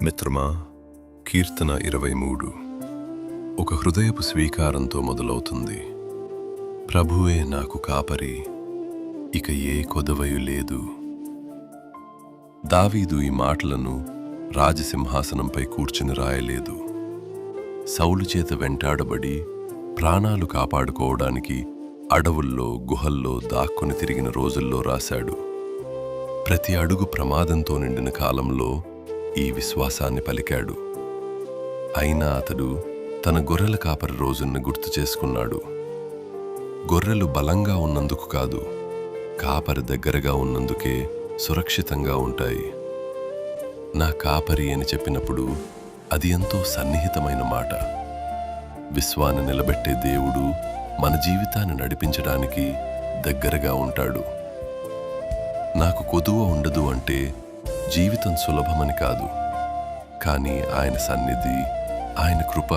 మిత్రమా, కీర్తన 23 ఒక హృదయపు స్వీకారంతో మొదలవుతుంది. ప్రభువే నాకు కాపరి, ఇక ఏ కొదవయు లేదు. దావీదు ఈ మాటలను రాజసింహాసనంపై కూర్చుని రాయలేదు. సౌలు చేత వెంటాడబడి ప్రాణాలు కాపాడుకోవడానికి అడవుల్లో గుహల్లో దాక్కుని తిరిగిన రోజుల్లో రాశాడు. ప్రతి అడుగు ప్రమాదంతో నిండిన కాలంలో ఈ విశ్వాసాన్ని పలికాడు. అయినా అతడు తన గొర్రెల కాపరి రోజులను గుర్తు చేసుకున్నాడు. గొర్రెలు బలంగా ఉన్నందుకు కాదు, కాపరి దగ్గరగా ఉన్నందుకే సురక్షితంగా ఉంటాయి. నా కాపరి అని చెప్పినప్పుడు అది ఎంతో సన్నిహితమైన మాట. విశ్వాన్ని నిలబెట్టే దేవుడు మన జీవితాన్ని నడిపించడానికి దగ్గరగా ఉంటాడు. నాకు కొదువ ఉండదు అంటే జీవితం సులభమని కాదు, కానీ ఆయన సన్నిధి, ఆయన కృప,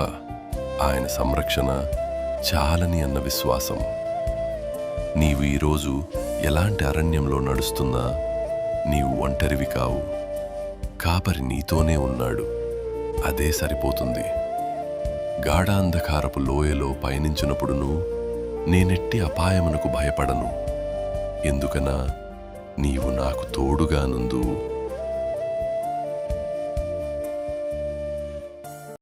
ఆయన సంరక్షణ చాలని అన్న విశ్వాసం. నీవు ఈరోజు ఎలాంటి అరణ్యంలో నడుస్తున్నా నీవు ఒంటరివి కావు. కాపరి నీతోనే ఉన్నాడు, అదే సరిపోతుంది. గాఢాంధకారపు లోయలో పయనించినప్పుడును నేనెట్టి అపాయమునకు భయపడను. ఎందుకనా నీవు నాకు తోడుగానుందు.